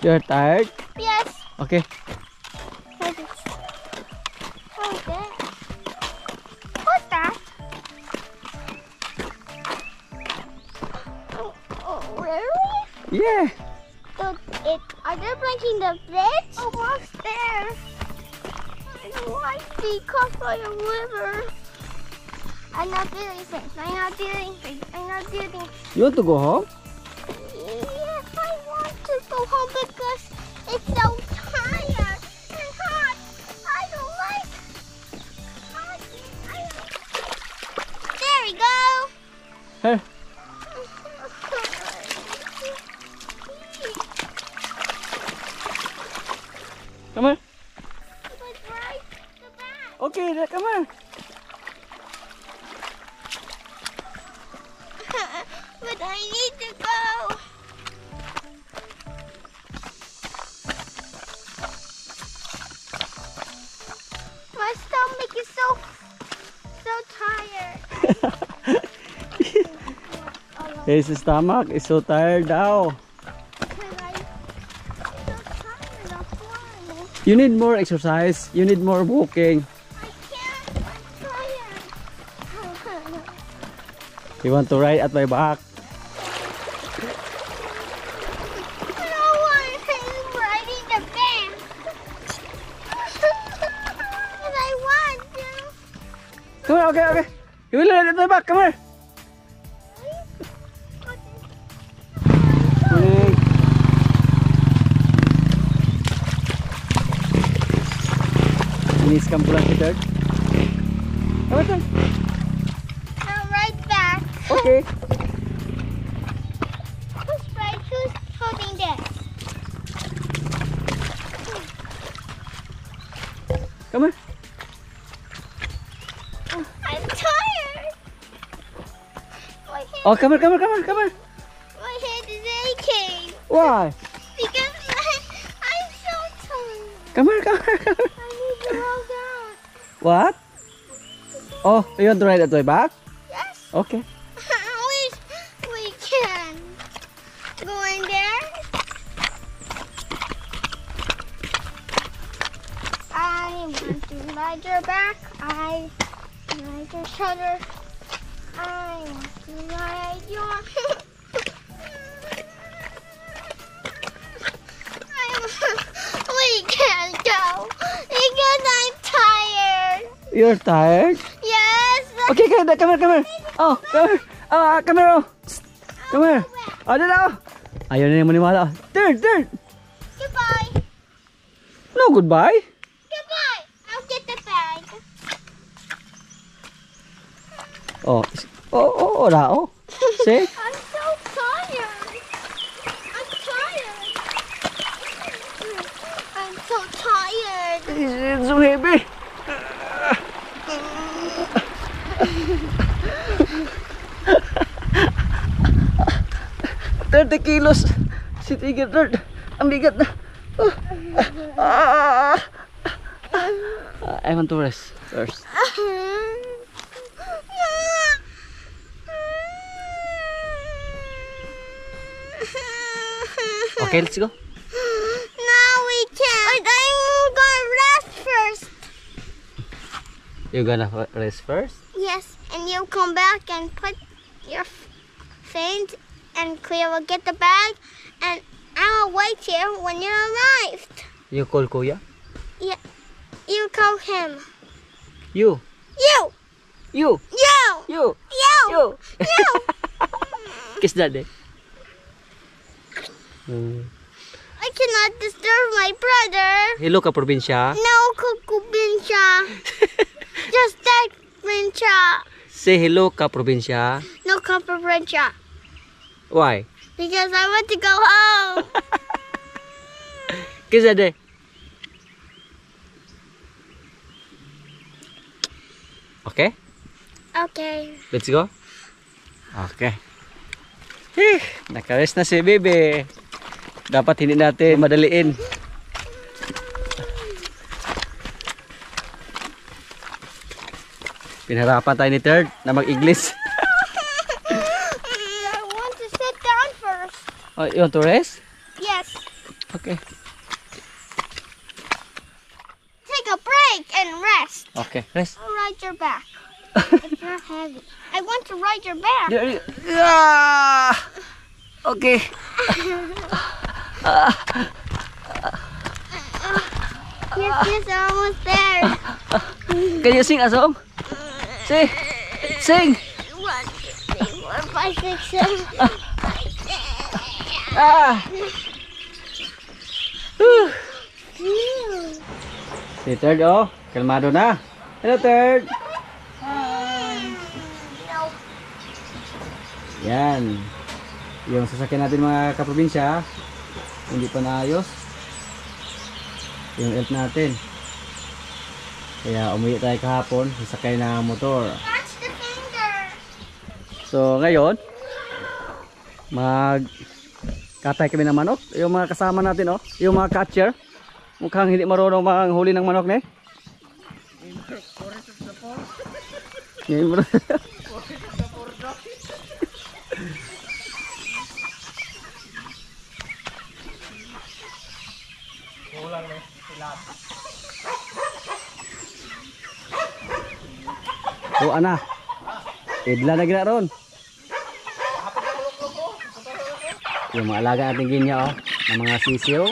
You're tired? Yes. Okay. What is that? What's that? Oh, really? Yeah. Are they breaking the bridge? Oh, what's there? I don't like the Crossfire River. I'm not doing things. You want to go home? Yes, I want to go home because it's so tired and hot. I don't like hot. There we go. Hey. Come here. But right the back. Okay, come here. But I need to go. My stomach is so tired. His stomach is so tired now. You need more exercise. You need more walking. I can't. I'm tired. You want to ride at my back? I don't want him riding the van. But I want to. Come here, okay. You will ride at my back. Come here. Inis kang pulang kita. Come on. I'm right back. Okay. Who's holding this? Come on. I'm tired. My head, Oh, come here. my head is aching Why? because I'm so tired. Come here. I need to roll down. What? Oh, you want to ride at my back? Yes. Okay. We can go in there. I want to ride your back. I ride your shoulder. I want to ride your. We can't go because I'm tired. You're tired? Yes. Okay, come here. Oh, come here. Come here. Come here. Oh, dito. Ayaw na yung maniwala. Turn. Goodbye. No, goodbye. Goodbye. I'll get the bag. Oh, rao. See? I'm so tired. I'm so tired. It's so heavy. 30 kilos. Si Tiger Dirt. Ang bigat na. I want to rest first. Okay, let's go. No, we can't. But I'm gonna rest first. You're gonna rest first? Yes, and you come back and put your things, and Cleo will get the bag, and I'll wait here when you arrived. You call Kuya? Yeah, you call him. You. You. You. You. You. You. You. You. Kiss Daddy. I cannot disturb my brother. Hello ka probinsya. No, Kukubinsha. Just that Binsha. Say hello ka probinsya. No, Kukubinsha. Why? Because I want to go home. Kiss Daddy. Okay? Okay. Let's go. Okay. Naka-rest na si Bebe. Dapat hindi natin madaliin. Pinaharapan tayo ni Third na mag-English. I want to sit down first. Oh, you want to rest? Yes. Okay. Take a break and rest. Okay, rest. I'll ride your back. If you're heavy. I want to ride your back. Yeah. Okay. Yes, almost there. Can you sing a song? Sing. Sing. 1, 2, 3, 4, 5, 6, 7. Ah. Si Third, oh. Kalmado na. Hello, Third. Yan. Yung sasakyan natin mga kaprobinsya, hindi pa naayos. Yung elf natin. Kaya umuwi tayo kahapon, sasakay na motor. Catch the finger. So ngayon, magkatay kami ng manok. Yung mga kasama natin, oh, yung mga catcher. Mukhang hindi marunong manghuli ng manok, ne? Oh, ana. Idla na gina ron. Yung mga alaga natin ginya, oh, ng mga sisiyo.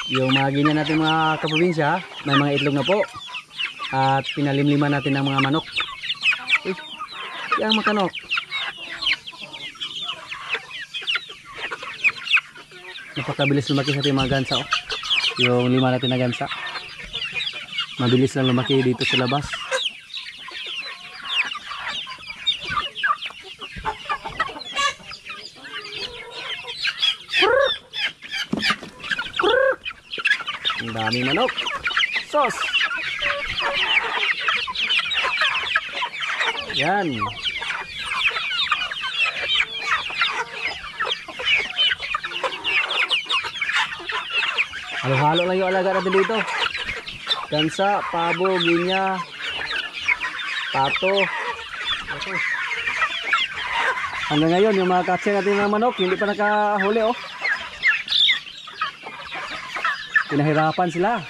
Yung mga ginya natin mga kaprobinsya, may mga itlog na po. At pinalimliman natin ng mga manok. Yang makanok. Napakabilis lumaki sa ating mga gansa, oh. Yung 5 natin na gansa. Mabilis lang lumaki dito sa labas. Ang dami manok. Sos. Yan. Halo-halo lang yung alaga natin dito. Gansa, pabo, ginya, pato. Hanggang ngayon yung mga katse natin ng manok hindi pa nakahuli, oh. Pinahirapan sila.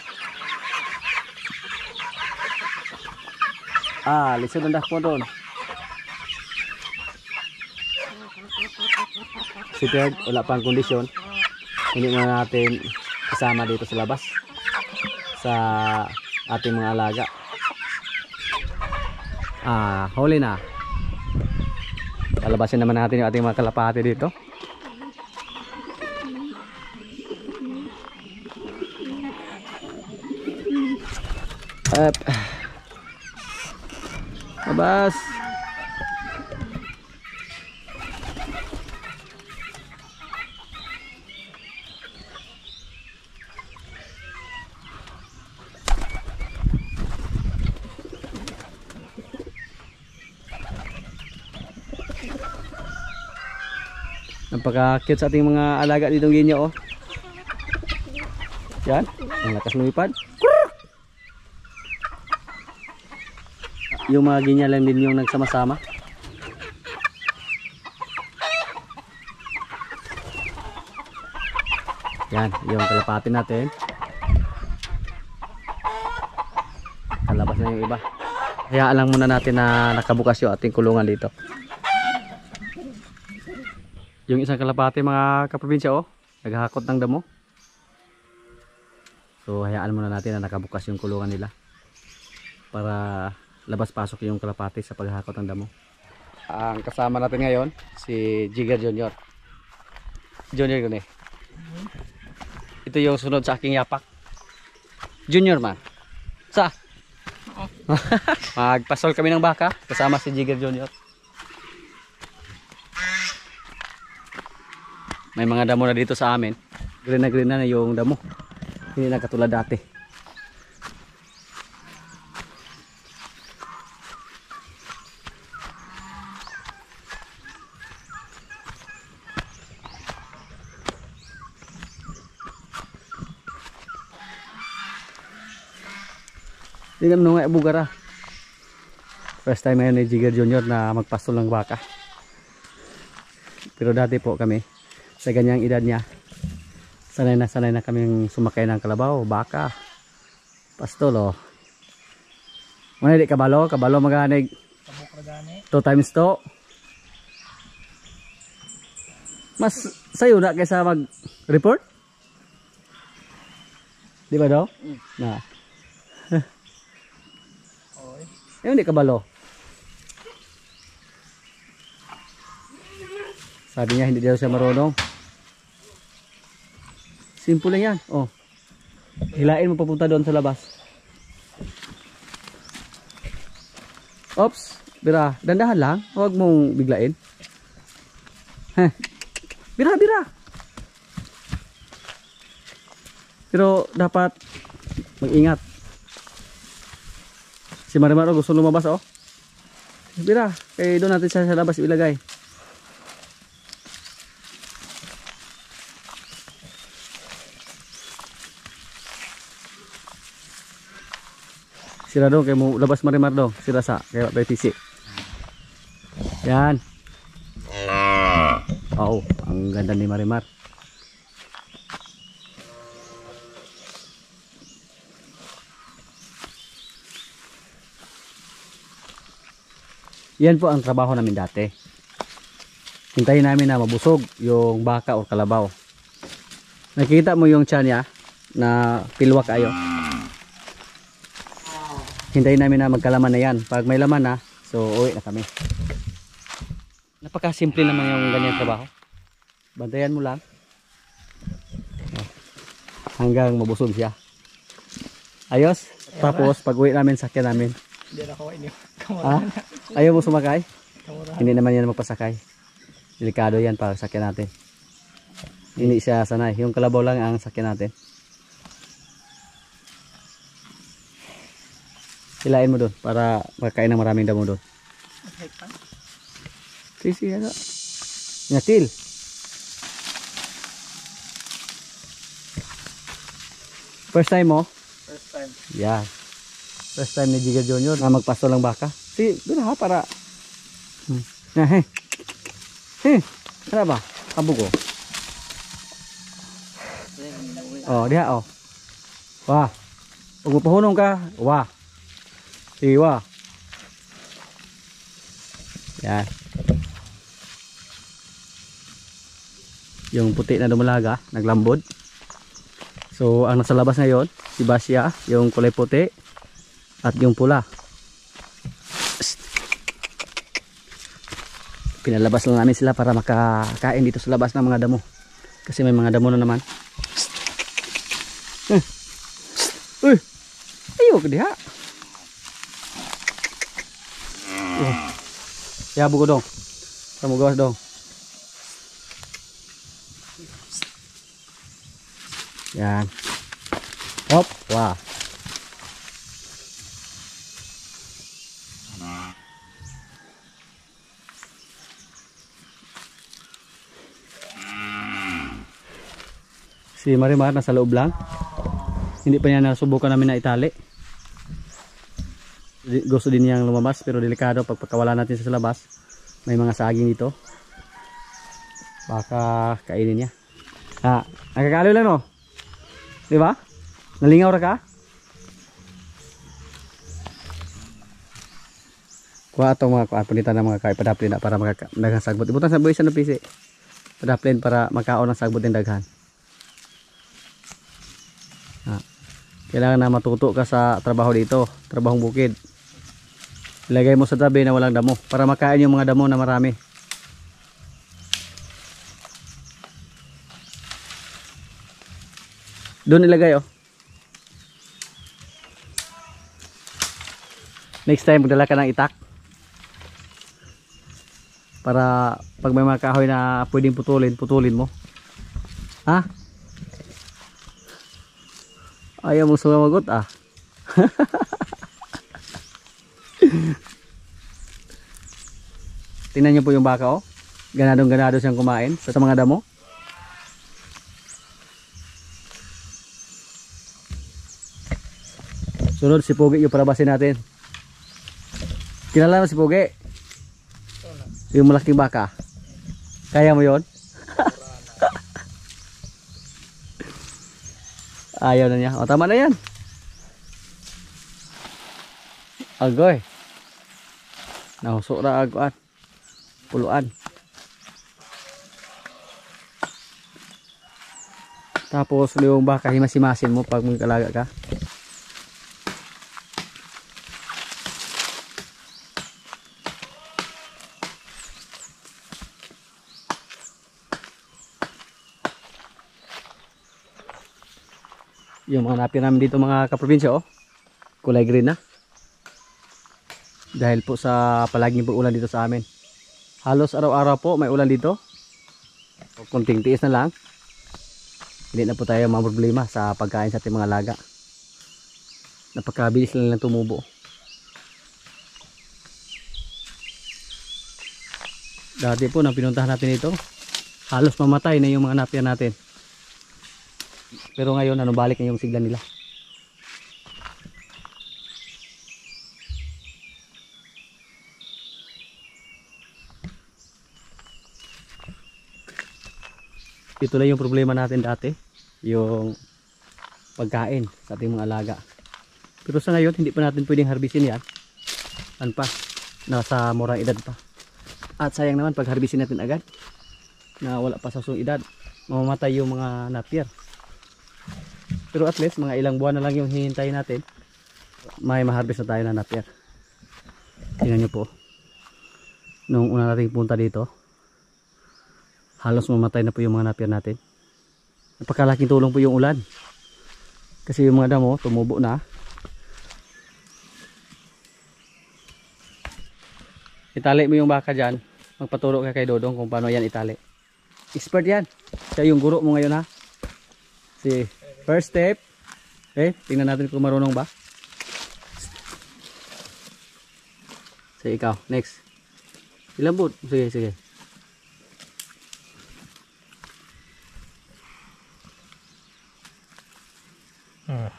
Lisod ang dakpo doon. Si Ted, wala pang kondisyon. Hindi na natin kasama dito sa labas sa ating mga alaga. Huli na. Palabasin naman natin yung ating mga kalapati dito. Labas. Napaka-cute sa ating mga alaga ditong ginyo, oh. Yan, ang lakas lumipad. Yung mga ginya lang din yung nagsama-sama. Yan, yung kalapati natin. Kalabas na yung iba. Hayaan lang muna natin na nakabukas yung ating kulungan dito. Yung isang kalapati mga kaprobinsya, oh, naghahakot ng damo. So hayaan muna natin na nakabukas yung kulungan nila para labas-pasok yung kalapati sa paghahakot ng damo. Ang kasama natin ngayon si Jigger Junior. Junior ko, ito yung sunod sa aking yapak. Junior man. Sa? Magpasol kami ng baka kasama si Jigger Junior. May mga damo na dito sa amin. Green na yung damo. Hindi na katulad dati. Hindi naman nga bugara. First time ngayon ni Jigger Junior na magpastol ng baka. Pero dati po kami, sa ganyang edad niya, sanay na kaming sumakay ng kalabaw, baka, pastol oh. Muna di kabalo maganig 2 times 2. Mas sayo na kaysa mag-report? Di ba daw? Na. Ayun di kabalo. Sabi niya hindi daw siya marunong. Simple lang yan. Oh. Hilain mo papunta doon sa labas. Oops. Bira. Dandahan lang. Huwag mong biglain. Heh. Bira. Pero dapat mag-ingat. Si Marimar gusto lumabas oh. Bira. Kaya doon natin siya sa labas ilagay. Sila dong, kaya mo labas Marimar dong. Sila sa, kaya by PC. Yan. Oh, ang ganda ni Marimar. Yan po ang trabaho namin dati. Hintayin namin na mabusog yung baka o kalabaw. Nakikita mo yung tiyan niya na pilwa kayo. Hintayin namin na magkalaman na yan. Pag may laman na, so uwi na kami. Napakasimple naman yung ganyan trabaho. Bantayan mo lang. Hanggang mabusog siya. Ayos. Tapos pag uwi namin, sakyan namin. Hindi na ko inyo. Ayaw mo sumakay? Hindi naman yan magpasakay. Delikado yan para sakyan natin. Hindi siya sanay. Yung kalabaw lang ang sakyan natin. Hilain mo doon para makain ng maraming damo doon. Sisi ano? Nyatil. First time mo? First time. Yeah. First time ni Jigger Junior na magpasto lang baka. Si, doon ha para. Ano ba? Kabugo. Oh, diha oh. Wah. Pag mapahunong ka, wah. Iwa. Yan. Yung puti na dumalaga, naglambod. So, ang nasa labas ngayon, si Basya, yung kulay puti, at yung pula. Pinalabas lang namin sila para makakain dito sa labas ng mga damo. Kasi may mga damo na naman. Uy! Ayaw ka diha. Ya buko dong. Kamu gawas dong. Yan. Hop, wah. Si Marimar nasa loob lang. Hindi pa niya nasubukan namin na itali. Gusto din niyang lumabas pero delikado pag pagkawala natin sa labas. May mga saging dito. Baka kainin niya. Nakakalo lang no? Di ba? Nalingaw ra ka? Kuha itong mga punitan ng mga padaplin na para daghang sagbot. Ibutan sa buhay sa napisi. Padaplin para magkaon ng sagbot ng daghan. Kailangan na matuto ka sa trabaho dito. Trabahong bukid. Ilagay mo sa tabi na walang damo para makain yung mga damo na marami. Doon ilagay oh. Next time magdala ka ng itak. Para pag may mga kahoy na pwedeng putulin mo. Ha? Ayaw mo sumagot ah. Tingnan niyo po yung baka oh. Ganadong-ganado siyang kumain sa mga damo. Sunod si Pugi yung parabasin natin. Kilala mo si Pugi? Yung malaking baka. Kaya mo yon? Ayaw na niya. O, tama na yan. Agoy. Nahusok na aguan. Puluan. Tapos yung baka himas-himasin mo pag magkalaga ka. Yung mga napi namin dito mga kaprobinsya, oh. Kulay green na. Dahil po sa palaging ulan dito sa amin. Halos araw-araw po may ulan dito. Kunting tiis na lang. Hindi na po tayo problema sa pagkain sa ating mga alaga. Napakabilis lang tumubo. Dati po nang pinuntahan natin ito, halos mamatay na yung mga napier natin. Pero ngayon balik na yung sigla nila. Ito lang yung problema natin dati, yung pagkain sa ating mga alaga. Pero sa ngayon hindi pa natin pwedeng harbisin yan. Ano pa, nasa murang edad pa. At sayang naman pag harbisin natin agad na wala pa sa susong edad, mamamatay yung mga napier. Pero at least mga ilang buwan na lang yung hihintayin natin, may maharbis na tayo na napier. Tingnan nyo po, nung una nating punta dito, halos mamatay na po yung mga napier natin. Napakalaking tulong po yung ulan, kasi yung mga damo tumubo na. Itali mo yung baka dyan, magpaturo ka kay Dodong kung paano yan itali. Expert yan, siya yung guro mo ngayon, ha. Si first step, tingnan natin kung marunong ba. Sige, ikaw, next. Ilambot, sige, sige.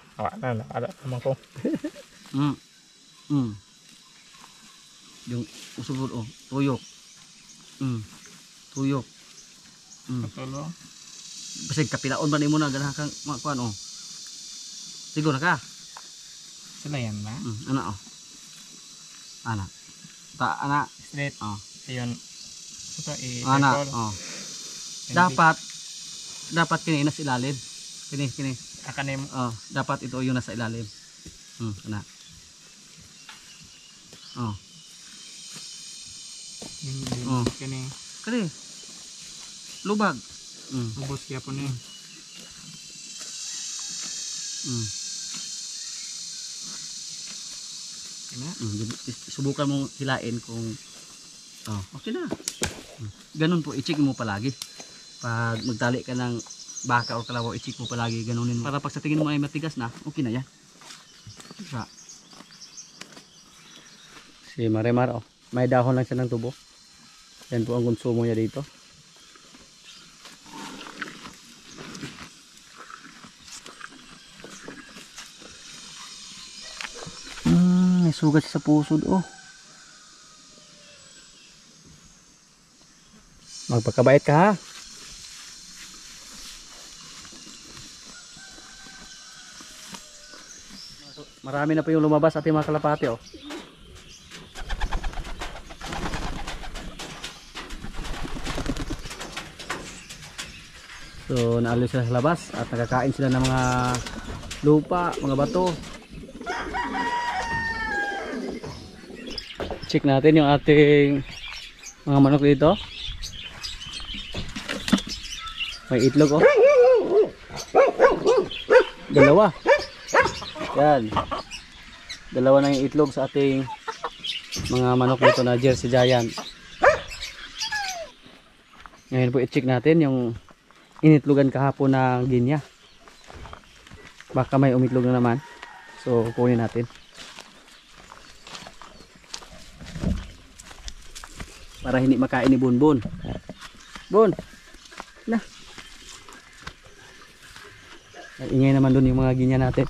Ada naman ko. Yung usubod, oh, tuyok. Tuyok. Solo. Basig kapilaon ba ni mo na ganahan kang makuan, oh. Siguro na ka. Sila yan ba? Ana, oh. Ana. Ana. Straight. Oh. Ayun. Ito Ana, oh. Dapat kini nasa ilalim. Kini. Akanim. Oh, dapat ito yung nasa ilalim. Ana. Oh. Oh. Kani. Lubag. Ubos kaya po niya. Subukan mong hilain kung okay na. Ganun po, i-check mo palagi. Pag magtali ka ng baka o kalabaw, i-check mo palagi, ganunin mo. Para pag sa tingin mo ay matigas na, okay na yan. Si Marimar, oh. May dahon lang siya ng tubo. Yan po ang konsumo niya dito. May sugat sa pusod, oh. Magpakabait ka, ha. Marami na po yung lumabas ating mga kalapati, oh. So naalis sila sa labas at nakakain sila ng mga lupa, mga bato. Check natin yung ating mga manok dito. May itlog, oh. Dalawa. Yan. Dalawa na yung itlog sa ating mga manok dito na Jersey Giant. Ngayon po i-check natin yung initlogan kahapon ng ginya. Baka may umitlog na naman. So kunin natin. Para hindi makain ni Bunbun. Bun. Na. Ingay naman doon yung mga ginya natin.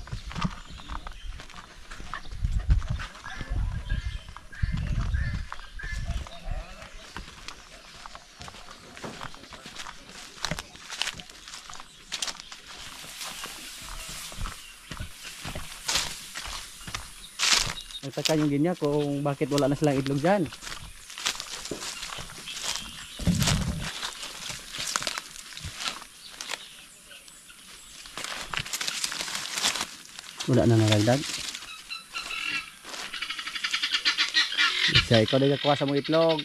Nagtaka yung ganyan kung bakit wala na silang itlog dyan. Wala na naragdag. Isa, ikaw na kuha sa mong itlog.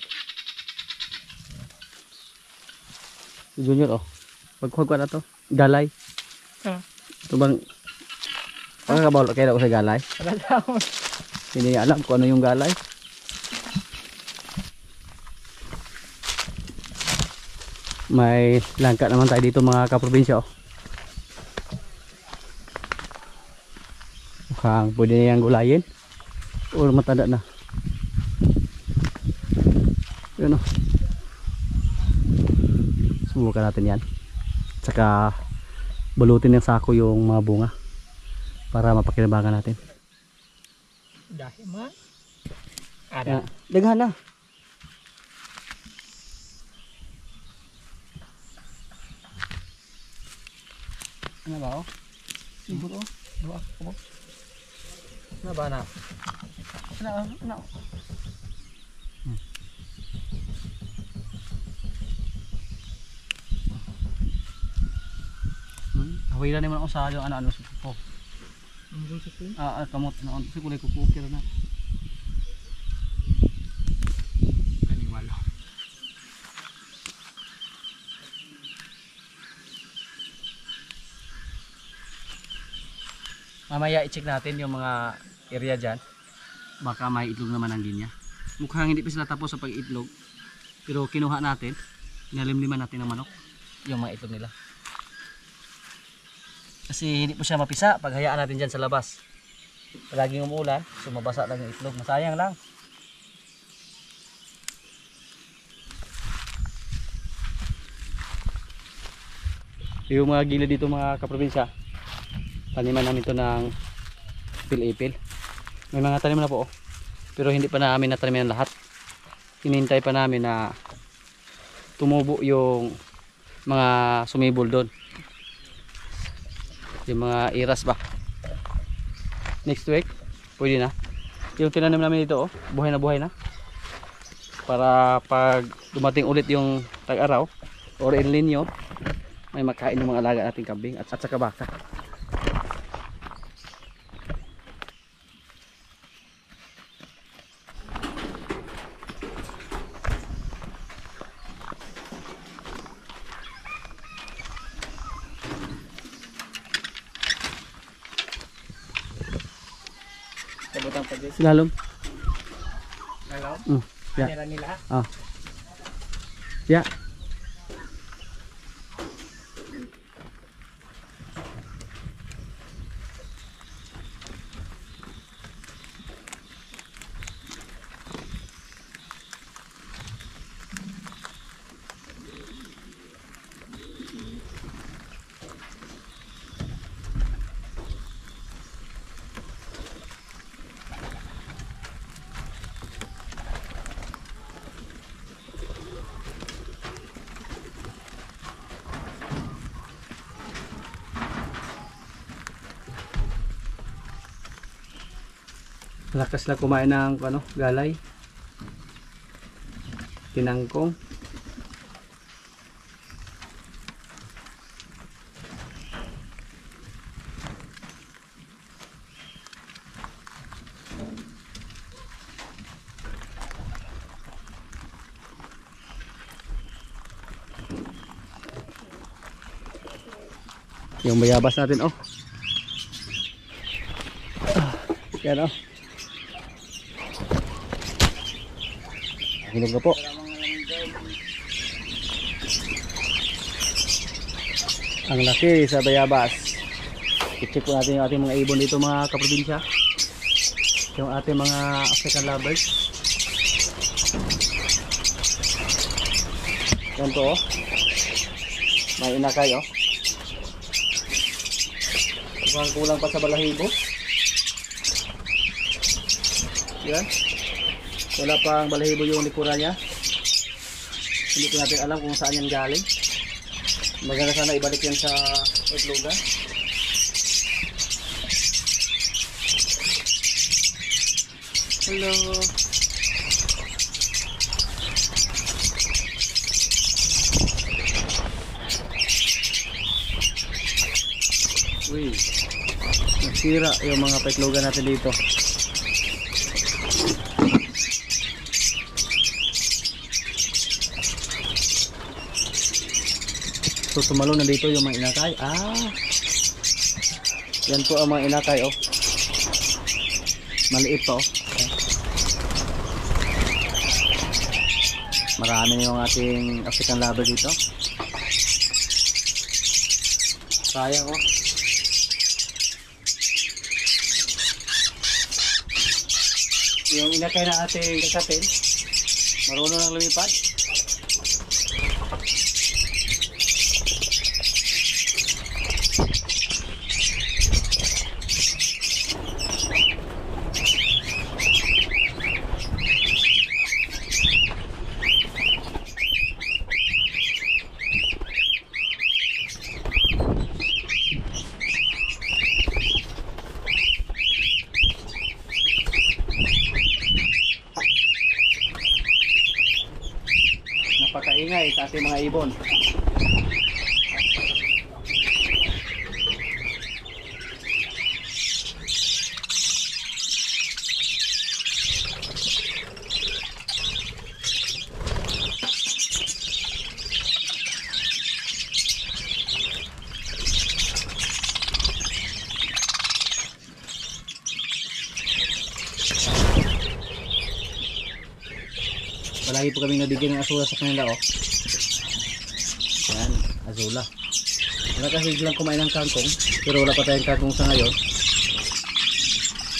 Junior, oh. Pagkuha ko na to. Galay. Ito bang... Pagkakabawal kayo ako sa galay? Hindi niya alam kung ano yung galay. May langka naman tayo dito mga kaprobinsya, oh. Mukhang pwede na yung gulayin. O matanda na. Yun, oh. Subukan natin yan. Tsaka balutin ng sako yung mga bunga para mapakinabangan natin. Dahil man. Ada. Daghan na. Ano ba, oh? Siguro, oh. Dua ako. Ano ba na? Ano? Hawilan naman ako sa yung ano ko. Kamot na on. Kasi kulay kukukir na. Kaniwalo. Mamaya i-check natin yung mga area dyan. Baka may itlog naman ang linya. Mukhang hindi pa sila tapos sa pag-itlog. Pero kinuha natin. Inalimliman natin ng manok. Yung mga itlog nila. Kasi hindi po siya mapisa pag hayaan natin dyan sa labas. Palaging umuulan, so mabasa lang yung itlog. Masayang lang. Yung mga gilid dito mga kaprobinsya, taniman namin ito ng ipil-ipil. May mga tanim na po, oh. Pero hindi pa namin nataniman lahat. Hinintay pa namin na tumubo yung mga sumibol doon. Yung mga iras ba. Next week pwede na. Yung tinanim namin dito, oh, buhay na para pag dumating ulit yung tag-araw or El Nino, may makain yung mga alaga nating kambing at saka baka. Lalom. Hello? Yeah. Nila nila. Yeah. Lakas lang kumain ng ano, galay. Tinangkong. Yung bayabas natin, oh. Yan, oh. Hinog na po. Ang laki sa bayabas. I-check po natin yung ating mga ibon dito mga kaprobinsya. Yung ating mga African lovers. Yan po, oh. May inakay, oh. Mukhang kulang pa sa balahibo. Yan. Wala pang balahibo yung likura niya. Hindi ko natin alam kung saan yan galing. Maganda sana ibalik yan sa itlogan. Hello. Uy, nasira yung mga petlogan natin dito. So tumalo na dito yung mga inakay. Yan po ang mga inakay, oh. Maliit pa, oh. Marami na yung ating African lover dito. Sayang, oh. Yung inakay na ating kakatin, marunong nang lumipad. Napakaingay sa ating mga ibon. Palagi po kami nabigyan ng asula sa kanila, oh. Yan, asula. Wala kasi lang kumain ng kangkong, pero wala pa tayong kangkong sa ngayon.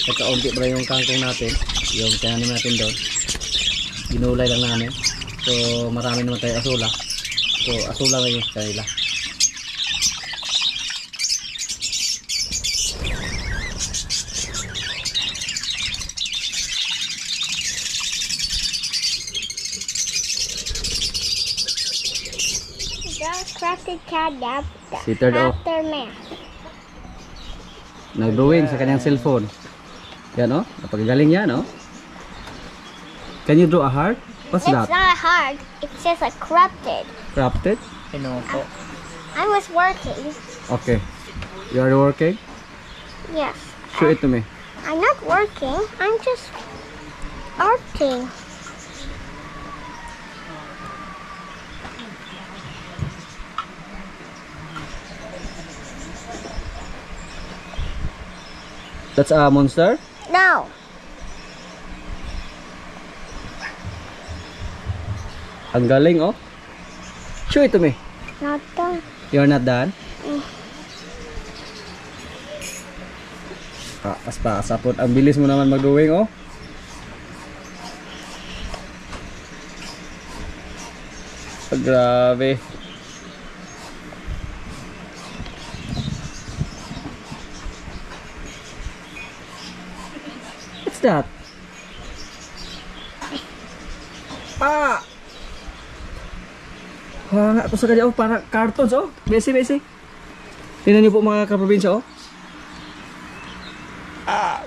Nagkaunti pa yung kangkong natin, yung tinanim natin doon. Ginulay lang namin. So marami naman tayong asula. So asula lang yung kanila. Crafted cat after. Si Third, oh. Aftermath. Nag-drawing sa kanyang cellphone. Yan, oh. Napagagaling yan, oh. Can you draw a heart? What's It's that? not hard. It's just a crafted. Crafted? Pinuto. I was working. Okay. You are working? Yes. Show it to me. I'm not working. I'm just arting. That's a monster? No. Ang galing, oh. Show it to me. Not done. You're not done? Pa sapot. Ang bilis mo naman mag-drawing, oh. Grabe. What's that? Nga po sa kanya, oh, para cartons, oh. Besi. Tingnan niyo po mga kaprobinsya, oh.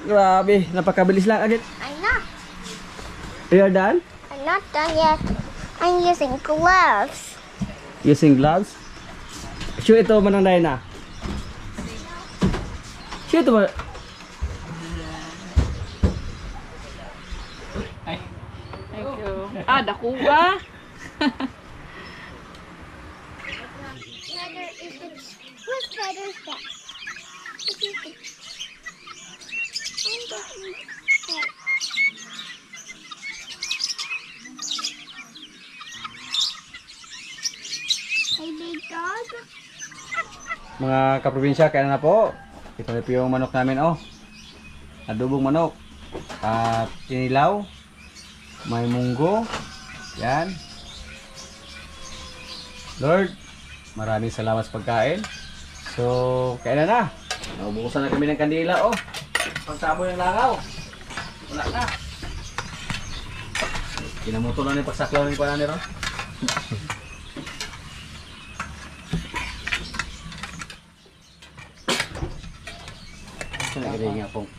Grabe. Napakabilis lang agad. I'm not. You're done? I'm not done yet. I'm using gloves. Using gloves? Show ito, Manang Dayna. Show ito, Ay. Thank you. Dako ba? Feather is the. Whose feather is that? This is the. I'm getting that. Hey, big dog. mga kaprobinsya, kaya na po. Ito na po yung manok namin, oh. Adobong manok. At inilaw. May munggo. Yan. Lord, maraming salamat sa pagkain. So, kaya na. Naubukusan na kami ng kandila, oh. Pagsaboy ng langaw. Wala na. Kinamuto lang yung pagsaklaw ng kuwanan nito. Ito na galing nga pong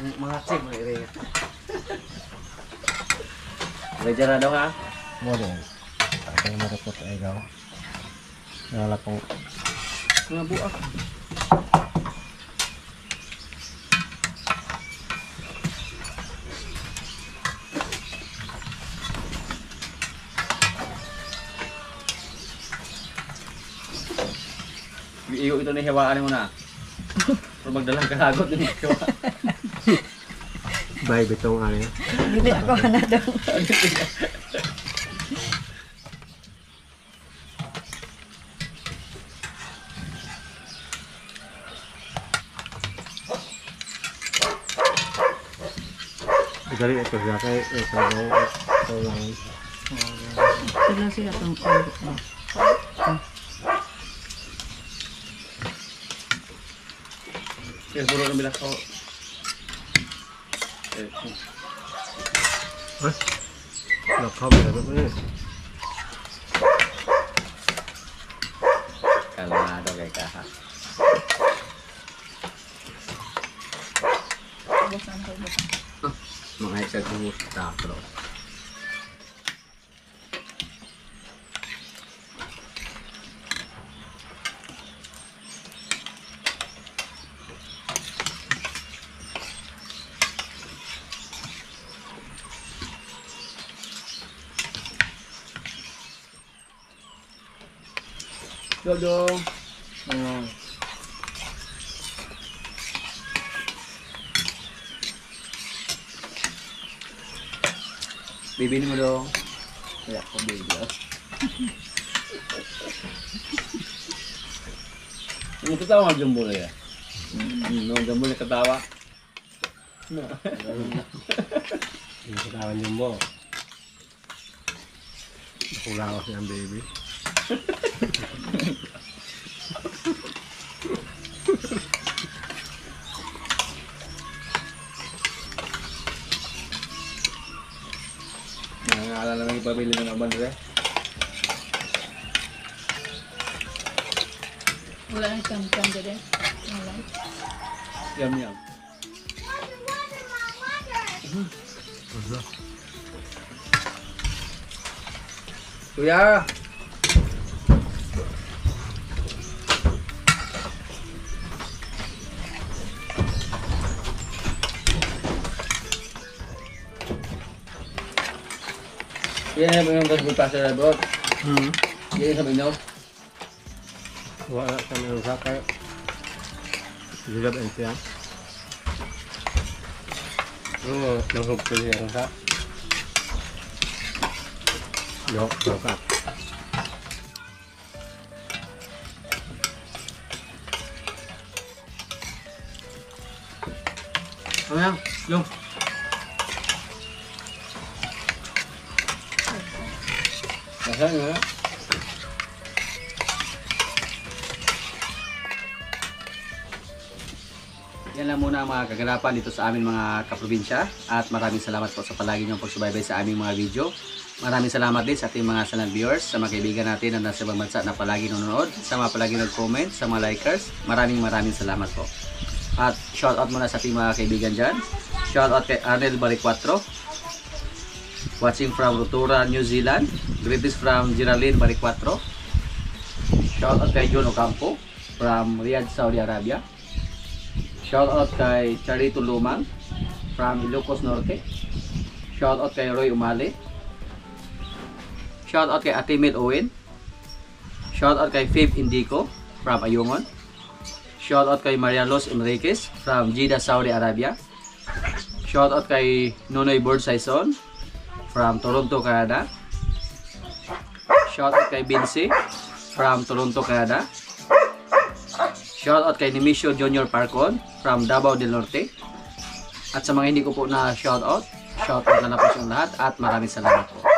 Mga chip, mga iri. Medyo na daw ha? Mo din. Ang marupot ay gaw. Nala kong Mga buak. Iyo ito na hiwaan mo na. Pero magdalang kahagot din yung hiwa. bay bitong ano. Hindi ako na daw. Dali ito siya kay ito lang. Sila siya itong pang. Yes, buro na bilang ko. Nakakamera ba niya? Kalmado kay kaha. Mga exercise mo sa tapro. Dodong. Bibinin mo dong. Kaya ako baby. Ano katawa ng jumbo na yan? No, jumbo na katawa. Yung katawan yung mo. Nakulawas niya ang baby. Nangangaalala lang ipabili ng naman rin. Wala nang cam-cam dyan. Wala. Yum yum. Kuya! Yan yung gasbol pa sa labot. Yan yung sabi nyo. Wala sa mga sakay. Jilab and siya. Oo, nahog ko niya ang sak. Yok, sak. Ano yan? Yung. Nasaan nga? Yan lang muna ang mga kaganapan dito sa aming mga kaprobinsya at maraming salamat po sa palagi niyong pagsubaybay sa aming mga video. Maraming salamat din sa ating mga silent viewers, sa mga kaibigan natin na nasa ibang bansa na palagi nanonood, sa mga palagi nag-comment, sa mga likers. Maraming salamat po. At shoutout muna sa ating mga kaibigan dyan. Shoutout kay Arnel Baricuatro, watching from Rotorua, New Zealand. Greetings from Geraldine Baricuatro. Shoutout kay John Ocampo from Riyadh, Saudi Arabia. Shoutout kay Charito Lumang from Ilocos Norte. Shoutout kay Roy Umali. Shoutout kay Atimil Owen. Shoutout kay Faith Indico from Ayungon. Shoutout kay Maria Los Enriquez from Jeddah, Saudi Arabia. Shoutout kay Nonoy Bird Saison from Toronto, Canada. Shoutout kay Binsi from Toronto, Canada. Shoutout kay Nemisio Junior Parcon from Davao del Norte. At sa mga hindi ko po na shoutout na lang po sa lahat at maraming salamat po.